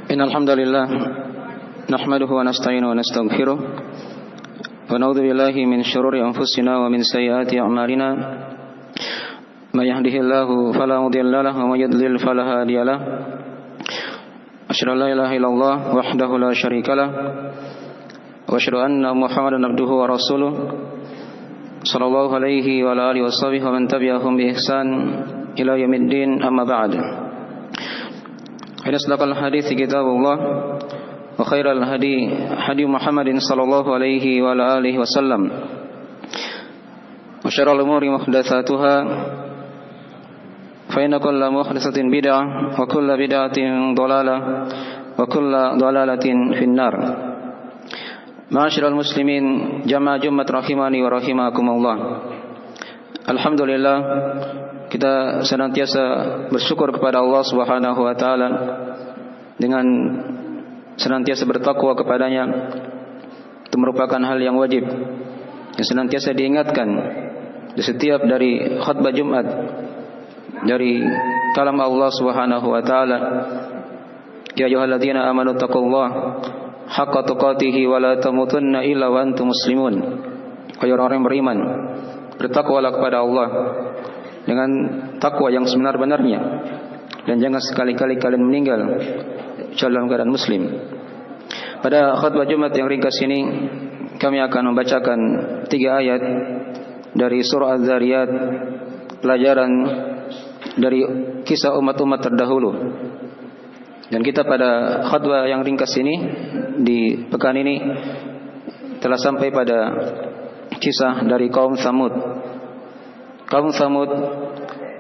Innal hamdalillah nahmaduhu wa nasta'inuhu wa nastaghfiruh wa na'udzu billahi min shururi anfusina wa min sayyiati a'malina may yahdihillahu fala mudilla lahu wa may yudlil fala hadiya lahu asyhadu an la ilaha illallah wahdahu la syarika lah wa asyhadu anna muhammadan abduhu wa rasuluh sallallahu alaihi wa ala alihi washabihi wa man tabi'ahum bi ihsan ila yaumiddin amma ba'd. Asdaqal hadits kitabullah wa khairal hadi hadi Muhammadin sallallahu alaihi wa ala alihi wasallam wa syarrul umuri muhdatsatuha fa inna kulla muhdatsatin bid'ah wa kulla bid'atin dhalalah wa kulla dhalalatin finnar. Ma'asyiral muslimin jamaah Jumat rahimani wa rahimakumullah. Alhamdulillah, kita senantiasa bersyukur kepada Allah Subhanahu wa taala dengan senantiasa bertakwa kepadanya. Itu merupakan hal yang wajib yang senantiasa diingatkan di setiap dari khutbah Jumat, dari kalam Allah Subhanahu wa taala, ya ayyuhalladzina amanu taqullaha haqqa tuqatih wa la tamutunna illa wa antum muslimun. Wahai orang yang beriman, bertakwalah kepada Allah dengan takwa yang sebenar-benarnya, dan jangan sekali-kali kalian meninggal dalam keadaan muslim. Pada khutbah Jumat yang ringkas ini, kami akan membacakan 3 ayat dari surah Az-Zariyat, pelajaran dari kisah umat-umat terdahulu. Dan kita pada khutbah yang ringkas ini di pekan ini telah sampai pada kisah dari kaum Tsamud. Kaum Tsamud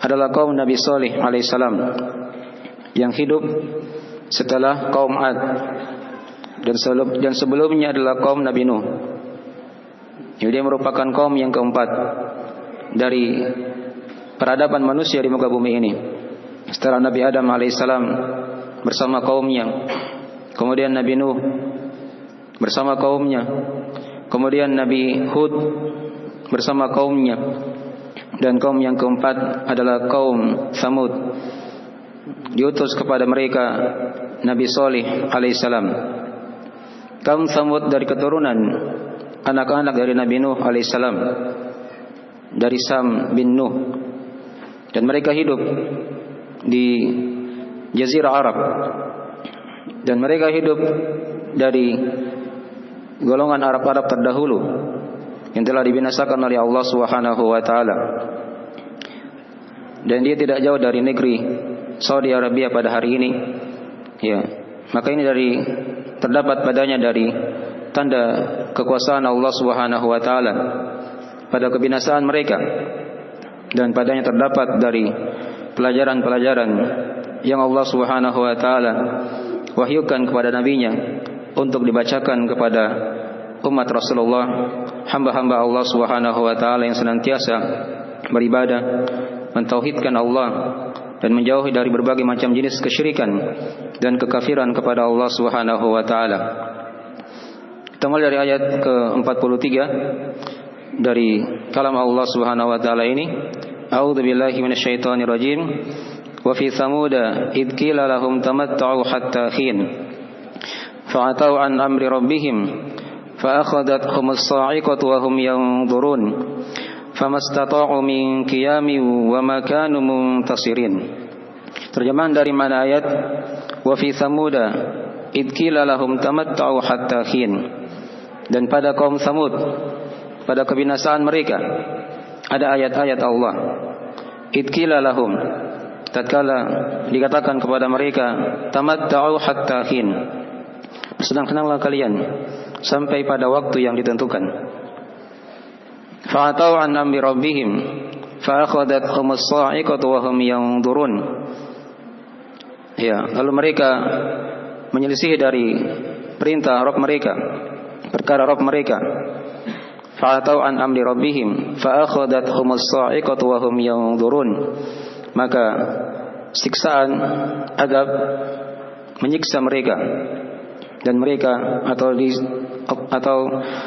adalah kaum Nabi Saleh alaihissalam yang hidup setelah kaum Ad, dan sebelumnya adalah kaum Nabi Nuh. Jadi dia merupakan kaum yang keempat dari peradaban manusia di muka bumi ini. Setelah Nabi Adam alaihissalam bersama kaumnya, kemudian Nabi Nuh bersama kaumnya, kemudian Nabi Hud bersama kaumnya, dan kaum yang keempat adalah kaum Tsamud. Diutus kepada mereka Nabi Saleh alaihissalam. Kaum Tsamud dari keturunan anak-anak dari Nabi Nuh alaihissalam, dari Sam bin Nuh, dan mereka hidup di Jazirah Arab, dan mereka hidup dari golongan Arab-Arab terdahulu yang telah dibinasakan oleh Allah Subhanahu wa taala. Dan dia tidak jauh dari negeri Saudi Arabia pada hari ini. Ya, maka ini terdapat padanya dari tanda kekuasaan Allah Subhanahu wa taala pada kebinasaan mereka, dan padanya terdapat dari pelajaran-pelajaran yang Allah Subhanahu wa taala wahyukan kepada nabinya untuk dibacakan kepada umat Rasulullah, hamba-hamba Allah Subhanahu wa taala yang senantiasa beribadah, mentauhidkan Allah, dan menjauhi dari berbagai macam jenis kesyirikan dan kekafiran kepada Allah Subhanahu wa taala. Kita mulai dari ayat ke-43 dari kalam Allah Subhanahu wa taala ini. A'udzubillahi minasyaitonir rajim. Wa fi tsamuda id qila lahum tamatta'u hatta hin fa'atau an amri rabbihim فأخذتهم الصاعقة وهم ينظرون فما استطاعوا من قيام وما كانوا منتصرين. Terjemahan dari mana ayat wa fi tsamuda id qila lahum tamatta'u hatta hin. Dan pada kaum Tsamud, pada kebinasaan mereka, ada ayat-ayat Allah. Id qila lahum, tatkala dikatakan kepada mereka, tamatta'u hatta hin, bersenang-senanglah kalian sampai pada waktu yang ditentukan. Fa'atau an amri rabbihim fa'akhadhathumus sa'iqatu wa hum yanzurun. Ya, lalu mereka menyelisih dari perintah Rabb mereka, perkara Rabb mereka. Fa'atau an amri rabbihim fa'akhadhathumus sa'iqatu wa hum yanzurun. Maka siksaan azab menyiksa mereka, dan mereka atau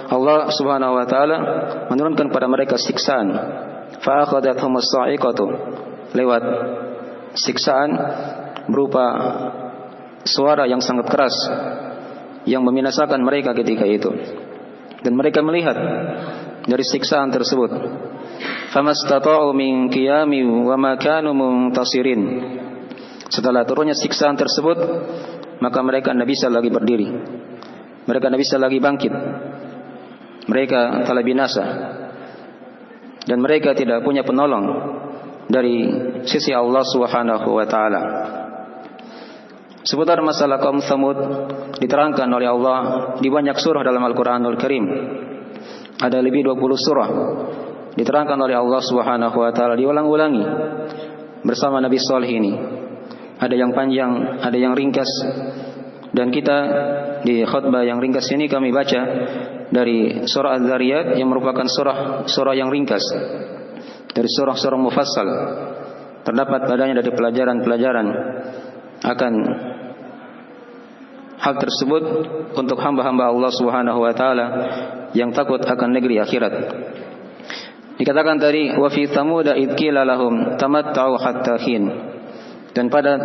Allah Subhanahu wa taala menurunkan pada mereka siksaan. Fa akhadhathumus sa'iqatu, lewat siksaan berupa suara yang sangat keras yang membinasakan mereka ketika itu. Dan mereka melihat dari siksaan tersebut. Famastata'u min qiyami wa ma kanu muntasirin. Setelah turunnya siksaan tersebut, maka mereka tidak bisa lagi berdiri. Mereka tidak bisa lagi bangkit. Mereka telah binasa. Dan mereka tidak punya penolong dari sisi Allah Subhanahu wa taala. Seputar masalah kaum Tsamud diterangkan oleh Allah di banyak surah dalam Al-Qur'anul Karim. Ada lebih 20 surah diterangkan oleh Allah Subhanahu wa taala, diulang-ulangi bersama Nabi Saleh ini. Ada yang panjang, ada yang ringkas. Dan kita di khutbah yang ringkas ini kami baca dari surah Az-Zariyat yang merupakan surah yang ringkas. Dari surah-surah mufassal. Terdapat padanya dari pelajaran-pelajaran akan hal tersebut untuk hamba-hamba Allah Subhanahu wa taala yang takut akan negeri akhirat. Dikatakan tadi wa fi tsamud id qila lahum tamatta'u hatta hin. Dan pada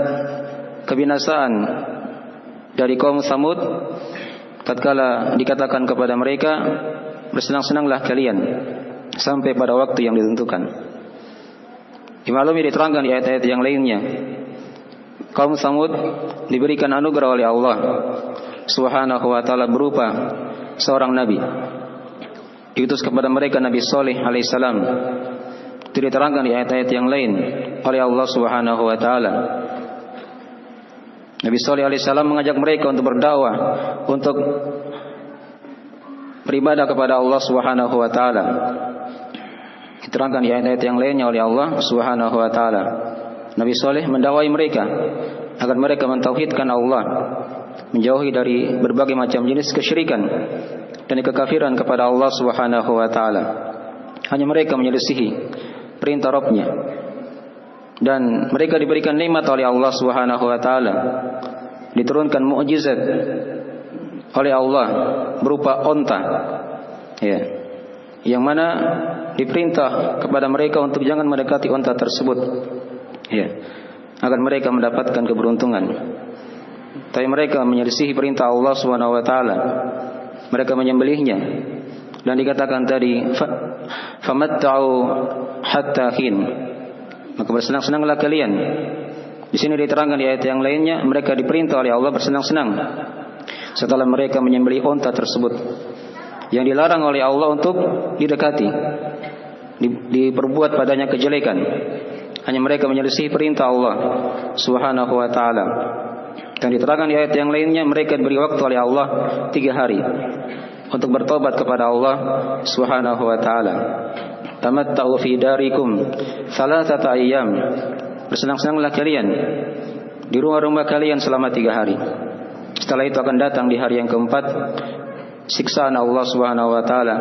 kebinasaan dari kaum Tsamud tatkala dikatakan kepada mereka bersenang-senanglah kalian sampai pada waktu yang ditentukan. Dimaklumi diterangkan di ayat-ayat yang lainnya. Kaum Tsamud diberikan anugerah oleh Allah Subhanahu wa taala berupa seorang nabi. Diutus kepada mereka Nabi Saleh alaihissalam. Itu diterangkan di ayat-ayat yang lain oleh Allah Subhanahu wa taala. Nabi Saleh alaihissalam mengajak mereka untuk berdakwah, untuk beribadah kepada Allah Subhanahu wa taala. Diterangkan di ayat-ayat yang lainnya oleh Allah Subhanahu wa taala. Nabi Saleh mendakwai mereka agar mereka mentauhidkan Allah, menjauhi dari berbagai macam jenis kesyirikan dan kekafiran kepada Allah Subhanahu wa taala. Hanya mereka menyelisihi perintah Rabb-Nya. Dan mereka diberikan nikmat oleh Allah Subhanahu wa taala. Diturunkan mukjizat oleh Allah berupa onta. Ya. Yang mana diperintah kepada mereka untuk jangan mendekati onta tersebut. Ya. Agar mereka mendapatkan keberuntungan. Tapi mereka menyelisihi perintah Allah Subhanahu wa taala. Mereka menyembelihnya. Dan dikatakan tadi famatta'u hatta hin. Maka bersenang-senanglah kalian. Di sini diterangkan di ayat yang lainnya, mereka diperintah oleh Allah bersenang-senang setelah mereka menyembelih unta tersebut yang dilarang oleh Allah untuk didekati, diperbuat padanya kejelekan. Hanya mereka menyelisihi perintah Allah Subhanahu wa taala. Dan diterangkan di ayat yang lainnya, mereka diberi waktu oleh Allah 3 hari untuk bertobat kepada Allah Subhanahu wa taala. Tamatta'u fi darikum 3 ayyam. Bersenang-senanglah kalian di rumah-rumah kalian selama 3 hari. Setelah itu akan datang di hari yang keempat siksaan Allah Subhanahu wa taala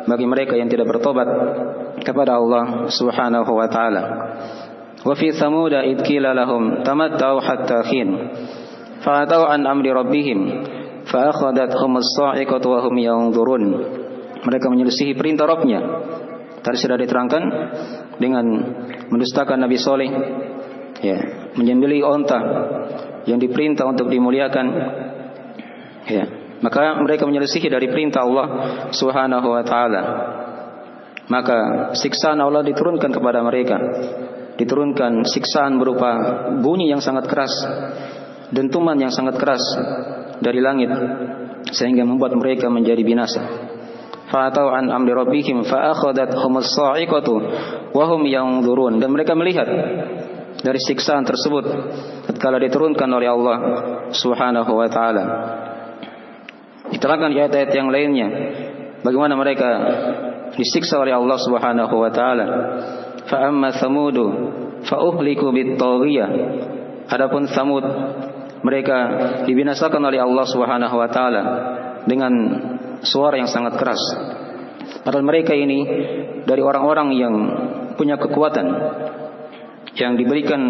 bagi mereka yang tidak bertobat kepada Allah Subhanahu wa taala. Wa fi tsamud id qila lahum tamatta'u hatta hin. Fa'atau an amri rabbihim fa akhadathum as-sa'iqatu wa hum yanzurun. Mereka menyelisihi perintah Rabb-Nya. Tadi sudah diterangkan dengan mendustakan Nabi Saleh, ya, menyembelih onta yang diperintah untuk dimuliakan, ya. Maka mereka menyelisihi dari perintah Allah Subhanahu wa taala. Maka siksaan Allah diturunkan kepada mereka. Diturunkan siksaan berupa bunyi yang sangat keras, dentuman yang sangat keras dari langit sehingga membuat mereka menjadi binasa. Fa'atau an amri rabbihim fa'akhadathum as-sa'iqatu wa hum yanzurun. Dan mereka melihat dari siksaan tersebut tatkala diturunkan oleh Allah Subhanahu wa taala. Diterangkan di ayat-ayat yang lainnya bagaimana mereka disiksa oleh Allah Subhanahu wa taala. Fa amma tsamudu fa uhliku bit-taghiyah. Adapun Tsamud, mereka dibinasakan oleh Allah Subhanahu wa taala dengan suara yang sangat keras. Padahal mereka ini dari orang-orang yang punya kekuatan, yang diberikan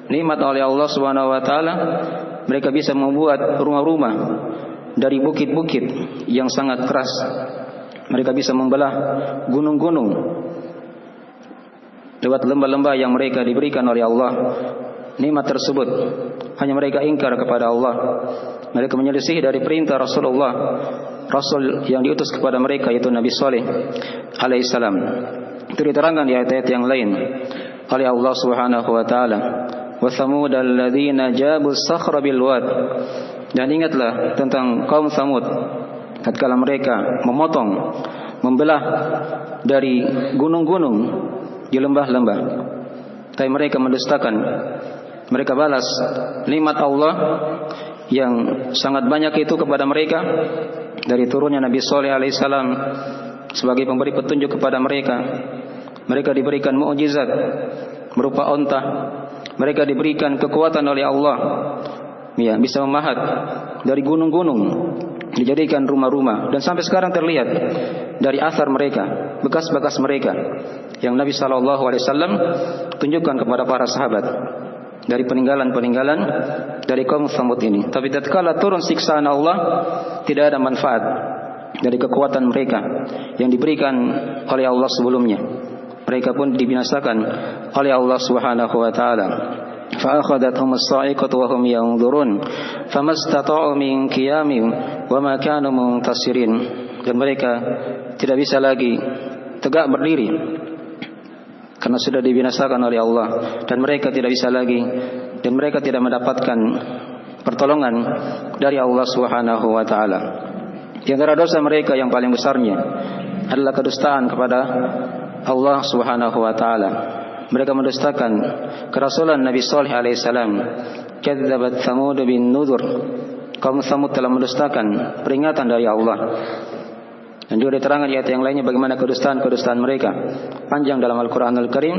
nikmat oleh Allah Subhanahu wa taala. Mereka bisa membuat rumah-rumah dari bukit-bukit yang sangat keras. Mereka bisa membelah gunung-gunung lewat lembah-lembah yang mereka diberikan oleh Allah nikmat tersebut. Hanya mereka ingkar kepada Allah. Mereka menyelisih dari perintah Rasulullah, Rasul yang diutus kepada mereka, yaitu Nabi Saleh alaihissalam. Itu diterangkan di ayat-ayat yang lain oleh Allah Subhanahu wa taala. Wa thamud alladzina jabu as-sakhra bil wad. Dan ingatlah tentang kaum Tsamud tatkala mereka memotong, membelah dari gunung-gunung di lembah-lembah. Tapi mereka mendustakan. Mereka balas nikmat Allah yang sangat banyak itu kepada mereka dari turunnya Nabi Saleh alaihissalam sebagai pemberi petunjuk kepada mereka. Mereka diberikan mukjizat berupa unta. Mereka diberikan kekuatan oleh Allah, ya, bisa memahat dari gunung-gunung dijadikan rumah-rumah. Dan sampai sekarang terlihat dari asar mereka, bekas-bekas mereka yang Nabi SAW tunjukkan kepada para sahabat dari peninggalan-peninggalan dari kaum Tsamud ini. Tapi tatkala turun siksaan Allah, tidak ada manfaat dari kekuatan mereka yang diberikan oleh Allah sebelumnya. Mereka pun dibinasakan oleh Allah Subhanahu wa taala. Fa akhadathum as-sa'iqatu wa hum yanzurun famastata'u min qiyamin wa ma kanu muntasirin. Dan mereka tidak bisa lagi tegak berdiri karena sudah dibinasakan oleh Allah, dan mereka tidak bisa lagi, dan mereka tidak mendapatkan pertolongan dari Allah Subhanahu wa taala. Di antara dosa mereka yang paling besarnya adalah kedustaan kepada Allah Subhanahu wa taala. Mereka mendustakan kerasulan Nabi Saleh alaihissalam. Kadzabat Tsamud bin Nuzur. Kaum Tsamud telah mendustakan peringatan dari Allah. Dan juga diterangkan di ayat yang lainnya bagaimana kedustaan mereka. Panjang dalam Al-Quranul Karim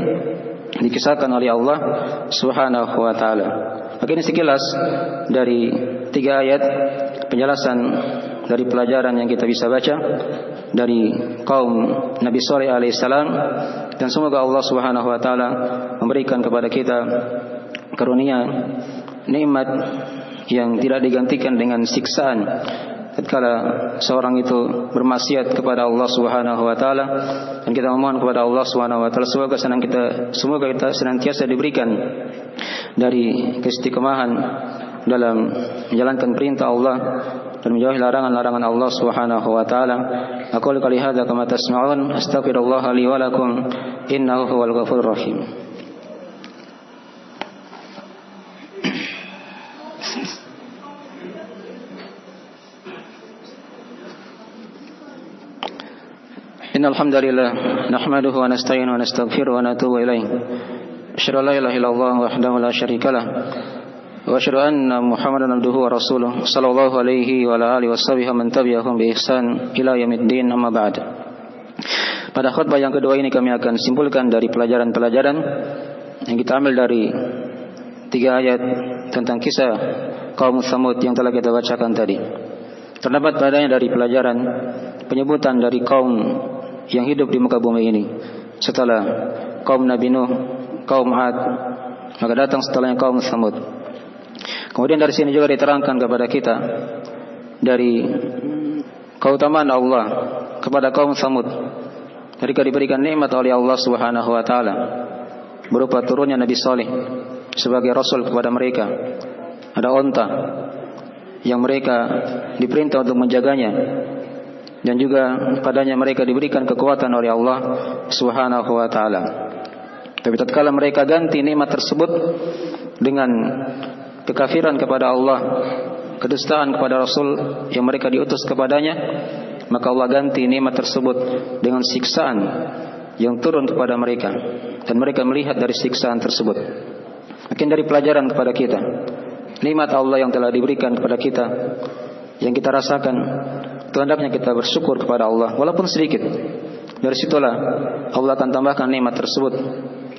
dikisahkan oleh Allah Subhanahu wa taala. Maka ini sekilas dari 3 ayat penjelasan dari pelajaran yang kita bisa baca dari kaum Nabi Saleh alaihissalam. Dan semoga Allah Subhanahu wa taala memberikan kepada kita karunia nikmat yang tidak digantikan dengan siksaan tatkala seorang itu bermaksiat kepada Allah Subhanahu wa taala. Dan kita memohon kepada Allah Subhanahu wa taala semoga kita senantiasa diberikan dari keistiqomahan dalam menjalankan perintah Allah dan menjauhi larangan-larangan Allah Subhanahu wa taala. Aqulu qali hadza kama tasma'un, astaghfirullah li wa lakum innahu huwal ghafurur rahim. Innal hamdalillah nahmaduhu wa nasta'inuhu wa nastaghfiruhu wa natubu ilaih. Asyhadu an la ilaha illallah wahdahu la syarikalah wa asyhadu anna Muhammadan abduhu wa rasuluh sallallahu alaihi wa ala alihi washabihi man tabi'ahum bi ihsan ila yaumiddin, amma ba'd. Pada khutbah yang kedua ini kami akan simpulkan dari pelajaran-pelajaran yang kita ambil dari 3 ayat tentang kisah kaum Tsamud yang telah kita bacakan tadi. Terdapat padanya dari pelajaran penyebutan dari kaum yang hidup di muka bumi ini setelah kaum Nabi Nuh, kaum Ad, maka datang setelahnya kaum Tsamud. Kemudian dari sini juga diterangkan kepada kita dari keutamaan Allah kepada kaum Tsamud. Mereka diberikan nikmat oleh Allah Subhanahu wa taala berupa turunnya Nabi Saleh sebagai rasul kepada mereka. Ada unta yang mereka diperintah untuk menjaganya, dan juga padanya mereka diberikan kekuatan oleh Allah Subhanahu wa taala. Tapi tatkala mereka ganti nikmat tersebut dengan kekafiran kepada Allah, kedustaan kepada Rasul yang mereka diutus kepadanya, maka Allah ganti nikmat tersebut dengan siksaan yang turun kepada mereka, dan mereka melihat dari siksaan tersebut. Mungkin dari pelajaran kepada kita, nikmat Allah yang telah diberikan kepada kita, yang kita rasakan, itu hendaknya kita bersyukur kepada Allah walaupun sedikit. Dari situlah Allah akan tambahkan nikmat tersebut.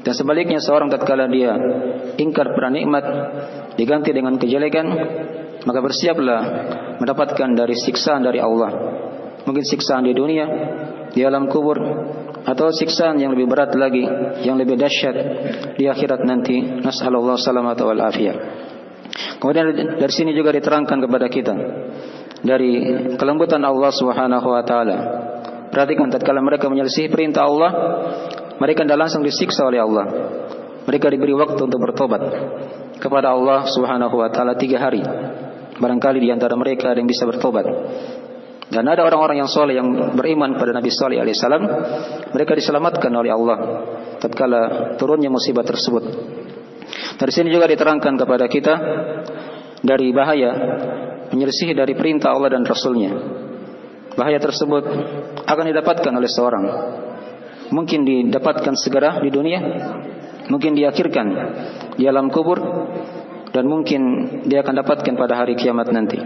Dan sebaliknya, seorang tatkala dia ingkar pada nikmat diganti dengan kejelekan, maka bersiaplah mendapatkan dari siksaan dari Allah. Mungkin siksaan di dunia, di alam kubur, atau siksaan yang lebih berat lagi, yang lebih dahsyat di akhirat nanti. Nas'alullah salamata wal afiyah. Kemudian dari sini juga diterangkan kepada kita dari kelembutan Allah Subhanahu wa taala. Perhatikan, tatkala mereka menyelisih perintah Allah, mereka tidak langsung disiksa oleh Allah. Mereka diberi waktu untuk bertobat. kepada Allah Subhanahu wa taala 3 hari. Barangkali di antara mereka ada yang bisa bertobat. Dan ada orang-orang yang soleh yang beriman pada Nabi Saleh alaihissalam, mereka diselamatkan oleh Allah tatkala turunnya musibah tersebut. Dari sini juga diterangkan kepada kita dari bahaya menyelisih dari perintah Allah dan Rasulnya. Bahaya tersebut akan didapatkan oleh seorang. Mungkin didapatkan segera di dunia, mungkin diakhirkan di alam kubur, dan mungkin dia akan dapatkan pada hari kiamat nanti.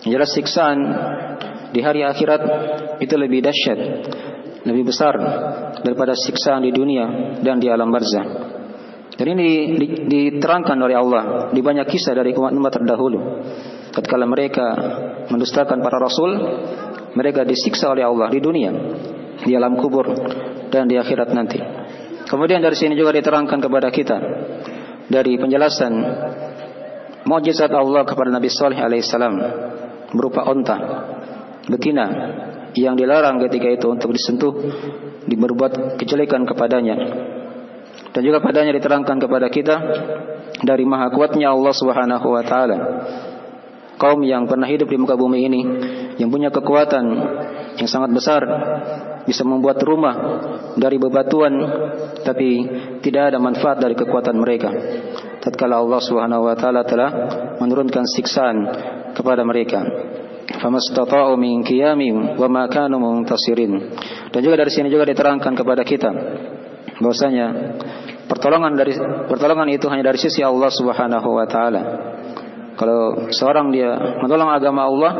Yang jelas siksaan di hari akhirat itu lebih dahsyat, lebih besar daripada siksaan di dunia dan di alam barzah. Dan ini diterangkan oleh Allah di banyak kisah dari umat terdahulu. Tatkala mereka mendustakan para rasul, mereka disiksa oleh Allah di dunia, di alam kubur, dan di akhirat nanti. Kemudian dari sini juga diterangkan kepada kita dari penjelasan mukjizat Allah kepada Nabi Saleh alaihissalam berupa onta betina yang dilarang ketika itu untuk disentuh, berbuat kejelekan kepadanya. Dan juga padanya diterangkan kepada kita dari maha kuatnya Allah Subhanahu wa taala. Kaum yang pernah hidup di muka bumi ini, yang punya kekuatan yang sangat besar, bisa membuat rumah dari bebatuan, tapi tidak ada manfaat dari kekuatan mereka tatkala Allah Subhanahu wa taala telah menurunkan siksaan kepada mereka. Famastata'u min qiyamin wa ma kanu muntasirin. Dan juga dari sini juga diterangkan kepada kita bahwasanya pertolongan itu hanya dari sisi Allah Subhanahu wa taala. Kalau seorang dia menolong agama Allah,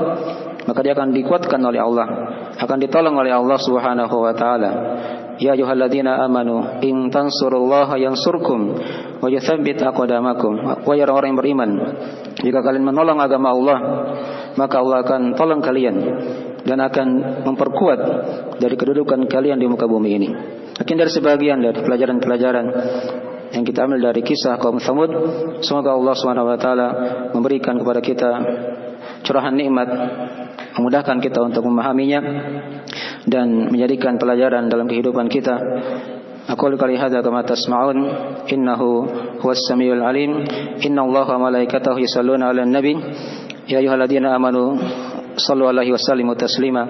maka dia akan dikuatkan oleh Allah, akan ditolong oleh Allah Subhanahu wa taala. Ya ayyuhalladzina amanu in tansurullaha yansurkum wa yutsabbit aqdamakum. Wahai orang yang beriman, jika kalian menolong agama Allah, maka Allah akan tolong kalian dan akan memperkuat dari kedudukan kalian di muka bumi ini. Mungkin dari sebagian dari pelajaran-pelajaran yang kita ambil dari kisah kaum Tsamud, semoga Allah Subhanahu wa taala memberikan kepada kita curahan nikmat, memudahkan kita untuk memahaminya dan menjadikan pelajaran dalam kehidupan kita. Aqulu qali hadza kama tasma'un, innahu huwas samiul alim, innallaha wa malaikatahu yusholluna 'alan nabi, ya ayyuhalladzina amanu shallu 'alaihi wa sallimu taslima.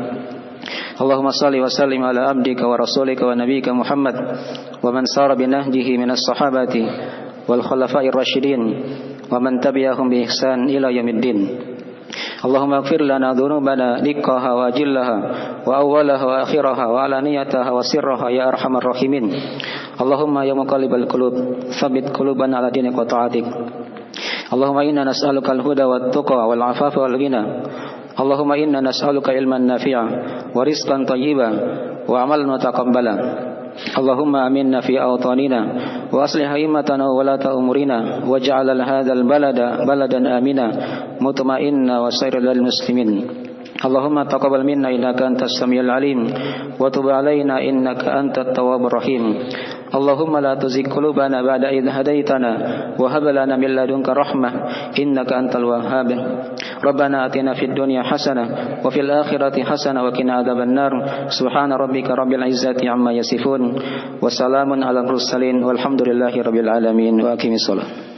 Allahumma salli wa sallim ala abdika wa rasulika wa nabiyyika Muhammad wa man sara bi nahjihi minas sahabati wal khulafa'ir rasyidin wa man tabi'ahum bi ihsan ila yaumiddin. Allahumma ighfir lana dhunubana dikkaha wa jillaha wa awwalaha wa akhiraha wa alaniyataha wa sirraha ya arhamar rahimin. Allahumma ya muqallibal qulub tsabbit qulubana ala dinika wa ta'atik. Allahumma inna nas'aluka al-huda wat tuqa wal 'afafa wal ghina. Allahumma inna nas'aluka ilman nafi'a wa rizqan thayyiban wa 'amalan mutaqabbala. Allahumma aminna fi awtanina wa aslih a'immatana wa walata umurina waj'al hadzal balada baladan amina mutma'inna wa sairil muslimin. Allahumma taqabbal minna innaka antas samiul alim wa tub 'alaina innaka antat tawwabur rahim. Allahumma la tuzigh qulubana ba'da idh hadaitana wa hab lana min ladunka rahmah innaka antal wahhab. Rabbana atina fid dunya hasanah wa fil akhirati hasanah wa qina adzabannar. Subhana rabbika rabbil izzati amma yasifun wa salamun alal mursalin walhamdulillahi rabbil alamin. Wa aqimis shalah.